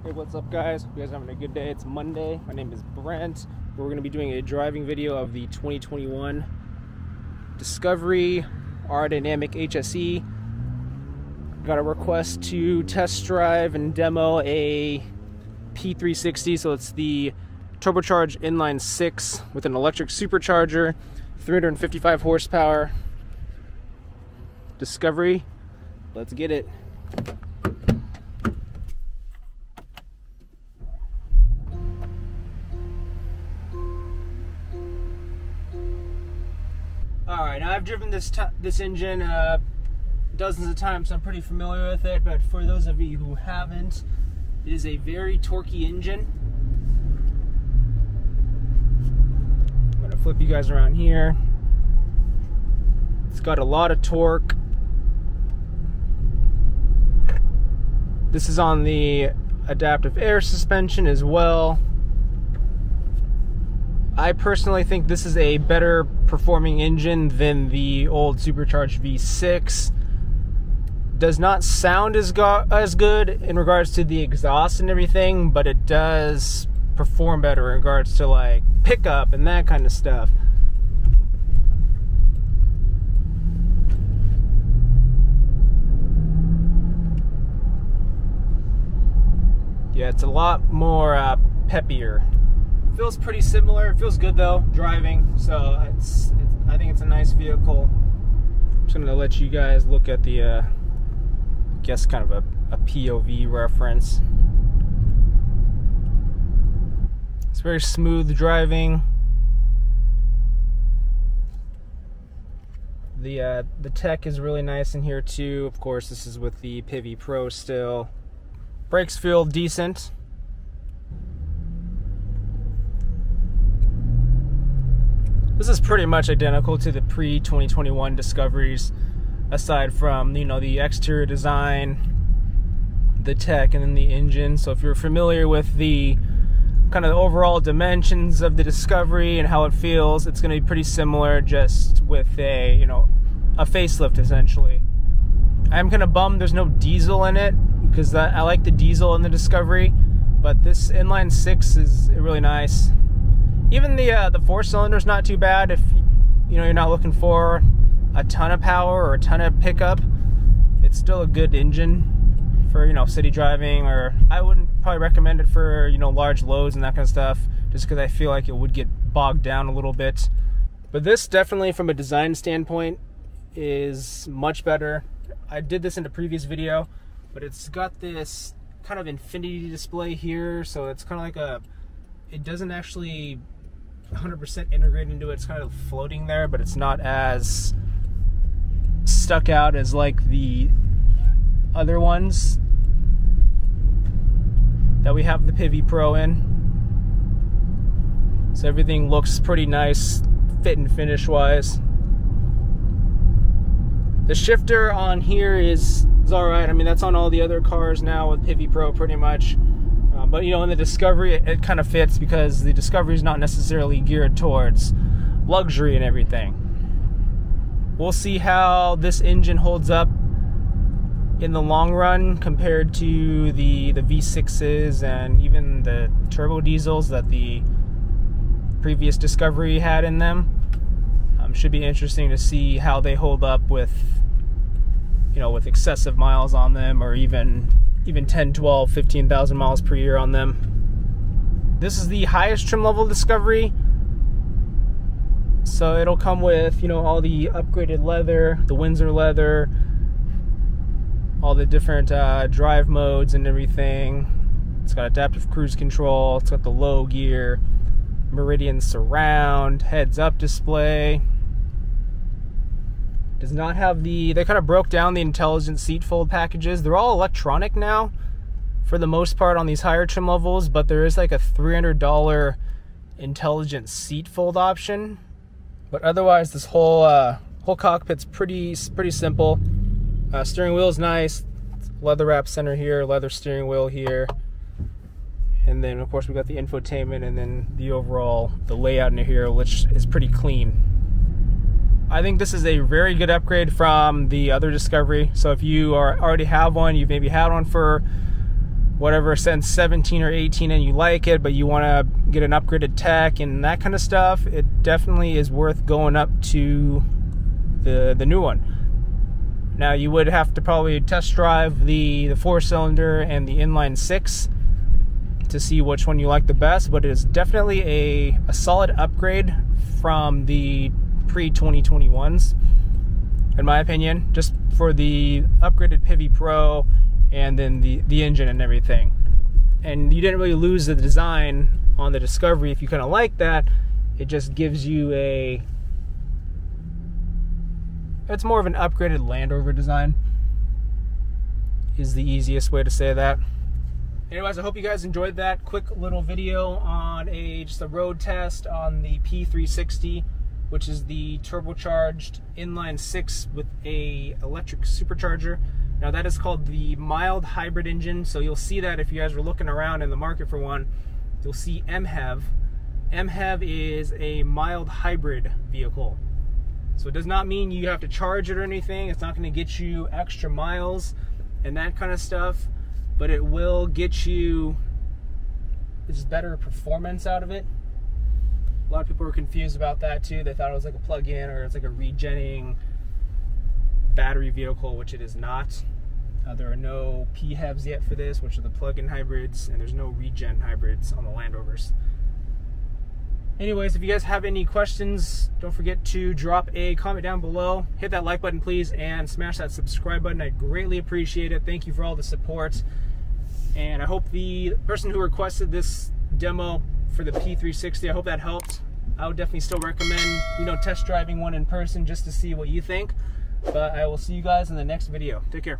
Hey, what's up guys? Hope you guys are having a good day. It's Monday. My name is Brent. We're going to be doing a driving video of the 2021 Discovery R-Dynamic HSE. Got a request to test drive and demo a P360, so it's the turbocharged inline 6 with an electric supercharger, 355 horsepower Discovery. Let's get it. Alright, now I've driven this engine dozens of times, so I'm pretty familiar with it, but for those of you who haven't, it is a very torquey engine. I'm going to flip you guys around here. It's got a lot of torque. This is on the adaptive air suspension as well. I personally think this is a better performing engine than the old supercharged V6. Does not sound as good in regards to the exhaust and everything, but it does perform better in regards to like pickup and that kind of stuff. Yeah, it's a lot more peppier. Feels pretty similar. It feels good though, driving. So I think it's a nice vehicle. I'm just gonna let you guys look at the, I guess kind of a POV reference. It's very smooth driving. The tech is really nice in here too. Of course, this is with the P360 Pro still. Brakes feel decent. This is pretty much identical to the pre-2021 Discoveries, aside from, you know, the exterior design, the tech, and then the engine. So if you're familiar with the kind of the overall dimensions of the Discovery and how it feels, it's going to be pretty similar, just with a, you know, a facelift essentially. I'm kind of bummed there's no diesel in it, because I like the diesel in the Discovery, but this inline 6 is really nice. Even the 4-cylinder is not too bad if you know you're not looking for a ton of power or a ton of pickup. It's still a good engine for, you know, city driving, or I wouldn't probably recommend it for, you know, large loads and that kind of stuff, just because I feel like it would get bogged down a little bit. But this definitely, from a design standpoint, is much better. I did this in a previous video, but it's got this kind of infinity display here, so it's kind of like it doesn't actually 100% integrate into it. It's kind of floating there, but it's not as stuck out as like the other ones that we have the P360 Pro in. So everything looks pretty nice, fit and finish wise. The shifter on here is alright. I mean, that's on all the other cars now with P360 Pro pretty much. But, you know, in the Discovery, it kind of fits because the Discovery is not necessarily geared towards luxury and everything. We'll see how this engine holds up in the long run compared to the V6s and even the turbo diesels that the previous Discovery had in them. Should be interesting to see how they hold up with, you know, with excessive miles on them, or even 10, 12, 15,000 miles per year on them. This is the highest trim level Discovery, so it'll come with, you know, all the upgraded leather, the Windsor leather, all the different drive modes and everything. It's got adaptive cruise control, it's got the low gear, Meridian surround, heads up display. Does not have they kind of broke down the intelligent seat fold packages. They're all electronic now for the most part on these higher trim levels, but there is like a $300 intelligent seat fold option. But otherwise, this whole cockpit's pretty simple. Steering wheel is nice, leather wrap center here, leather steering wheel here, and then of course we got the infotainment, and then the layout in here, which is pretty clean. I think this is a very good upgrade from the other Discovery. So if you already have one, you've maybe had one for whatever, since 17 or 18 and you like it, but you want to get an upgraded tech and that kind of stuff, it definitely is worth going up to the new one. Now you would have to probably test drive the 4-cylinder and the inline 6 to see which one you like the best, but it is definitely a solid upgrade from the pre-2021s, in my opinion, just for the upgraded Pivi Pro and then the engine and everything. And you didn't really lose the design on the Discovery. If you kind of like that, it just gives you it's more of an upgraded Land Rover design, is the easiest way to say that. Anyways, I hope you guys enjoyed that quick little video on just a road test on the P360, which is the turbocharged inline 6 with a electric supercharger. Now that is called the mild hybrid engine, so you'll see that if you guys were looking around in the market for one, you'll see MHEV. MHEV is a mild hybrid vehicle. So it does not mean you have to charge it or anything. It's not going to get you extra miles and that kind of stuff, but it will get you just better performance out of it. A lot of people were confused about that too. They thought it was like a plug-in or it's like a regenning battery vehicle, which it is not. There are no PHEVs yet for this, which are the plug-in hybrids, and there's no regen hybrids on the Land Rovers. Anyways, if you guys have any questions, don't forget to drop a comment down below. Hit that like button, please, and smash that subscribe button. I greatly appreciate it. Thank you for all the support. And I hope the person who requested this demo for the P360, I hope that helped. I would definitely still recommend, test driving one in person just to see what you think. But I will see you guys in the next video. Take care.